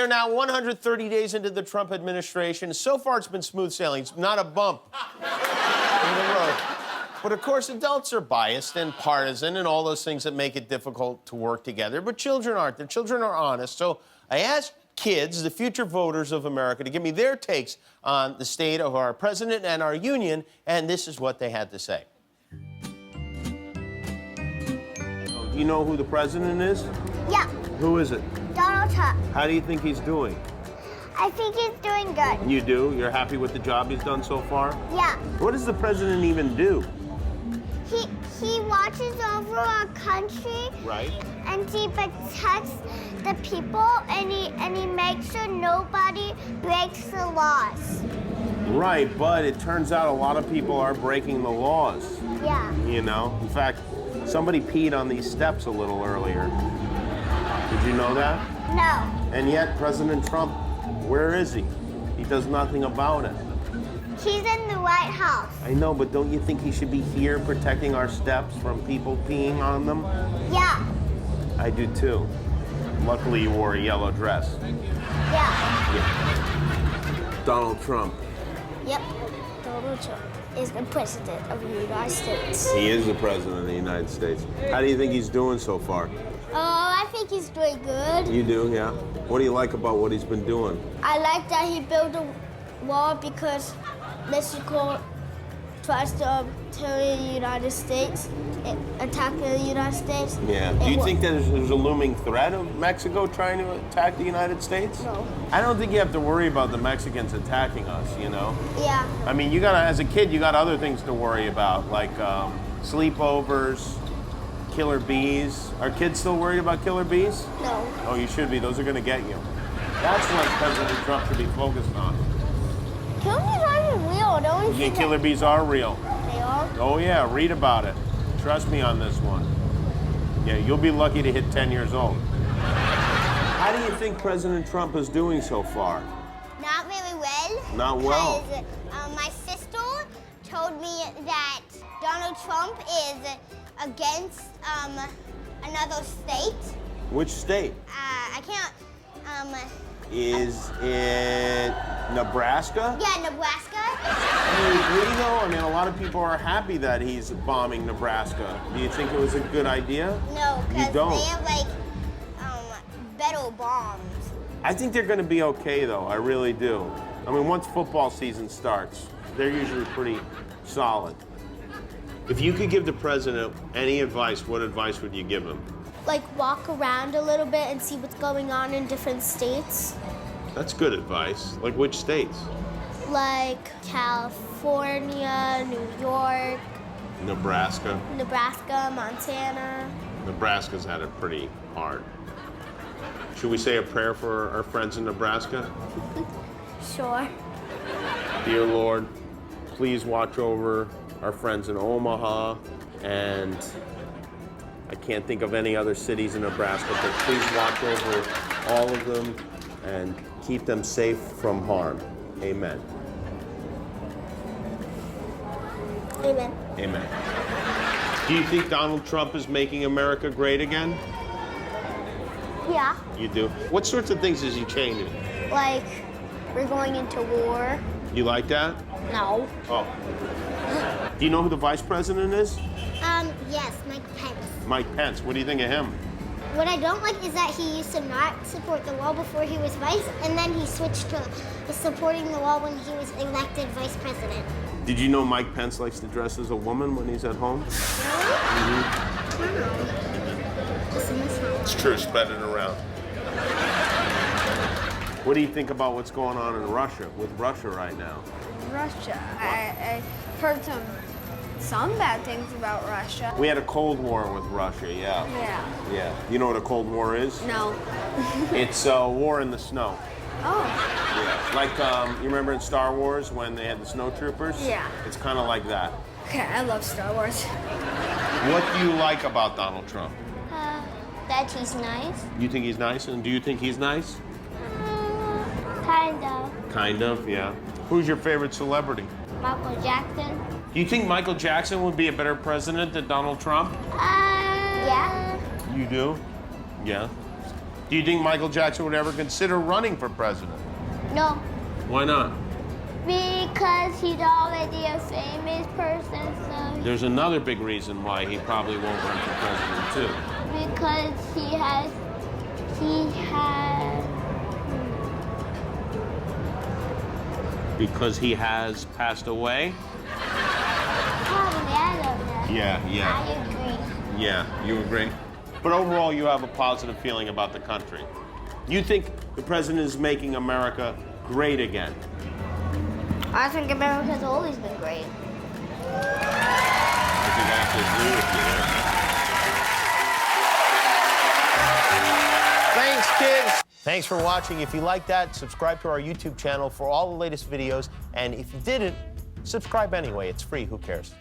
We are now 130 days into the Trump administration. So far, it's been smooth sailing. It's not a bump in the road. But of course, adults are biased and partisan and all those things that make it difficult to work together. But children aren't. Their children are honest. So I asked kids, the future voters of America, to give me their takes on the state of our president and our union, and this is what they had to say. Do you know who the president is? Yeah. Who is it? Donald Trump. How do you think he's doing? I think he's doing good. You do? You're happy with the job he's done so far? Yeah. What does the president even do? He watches over our country. Right. And he protects the people, and he makes sure nobody breaks the laws. Right, but it turns out a lot of people are breaking the laws. Yeah. You know? In fact, somebody peed on these steps a little earlier. Did you know that? No. And yet, President Trump, where is he? He does nothing about it. He's in the White House. I know, but don't you think he should be here protecting our steps from people peeing on them? Yeah. I do too. Luckily, you wore a yellow dress. Yeah. Donald Trump. Yep. Donald Trump is the president of the United States. He is the president of the United States. How do you think he's doing so far? I think he's doing good. You do, yeah? What do you like about what he's been doing? I like that he built a wall because Mexico tries to tear the United States, attack the United States. Yeah. Do you think that there's a looming threat of Mexico trying to attack the United States? No. I don't think you have to worry about the Mexicans attacking us, you know? Yeah. I mean, you gotta, as a kid, you got other things to worry about, like sleepovers, killer bees. Are kids still worried about killer bees? No. Oh, you should be. Those are gonna get you. That's what President Trump should be focused on. Killer bees aren't even real, don't You think killer bees are real? They are? Oh yeah, read about it. Trust me on this one. Yeah, you'll be lucky to hit 10 years old. How do you think President Trump is doing so far? Not very well. Not well. Because my sister told me that Donald Trump is against another state. Which state? I can't. Is it Nebraska? Yeah, Nebraska. Do you agree though? I mean, a lot of people are happy that he's bombing Nebraska. Do you think it was a good idea? No, You because don't. they have like better bombs. I think they're going to be okay though. I really do. I mean, once football season starts, they're usually pretty solid. If you could give the president any advice, what advice would you give him? Like walk around a little bit and see what's going on in different states. That's good advice. Like which states? Like California, New York, Nebraska. Nebraska, Montana. Nebraska's had it pretty hard. Should we say a prayer for our friends in Nebraska? Sure. Dear Lord, please watch over our friends in Omaha, and I can't think of any other cities in Nebraska, but please watch over all of them and keep them safe from harm. Amen. Amen. Amen. Do you think Donald Trump is making America great again? Yeah. You do? What sorts of things is he changing? Like we're going into war. You like that? No. Oh. Do you know who the vice president is? Yes, Mike Pence. Mike Pence. What do you think of him? What I don't like is that he used to not support the wall before he was vice, and then he switched to supporting the wall when he was elected vice president. Did you know Mike Pence likes to dress as a woman when he's at home? Just in this house. It's true, spread it around. What do you think about what's going on in Russia, with Russia right now? Russia. I've heard some bad things about Russia. We had a Cold War with Russia, yeah. Yeah. Yeah. You know what a Cold War is? No. It's a war in the snow. Oh. Yeah. Like, you remember in Star Wars when they had the snowtroopers? Yeah. It's kind of like that. Okay, I love Star Wars. What do you like about Donald Trump? That he's nice. You think he's nice, and do you think he's nice? Kind of. Kind of, yeah. Who's your favorite celebrity? Michael Jackson. Do you think Michael Jackson would be a better president than Donald Trump? Yeah. You do? Yeah. Do you think Michael Jackson would ever consider running for president? No, Why not? because he's already a famous person, so There's another big reason why he probably won't run for president, too. because he has Because he has passed away? probably, I don't know. Yeah. I agree. Yeah, you agree? But overall, you have a positive feeling about the country. You think the president is making America great again? I think America's always been great. I think I have to agree with you there. Thanks, kids. Thanks for watching. If you like that, subscribe to our YouTube channel for all the latest videos. And if you didn't, subscribe anyway. It's free. Who cares?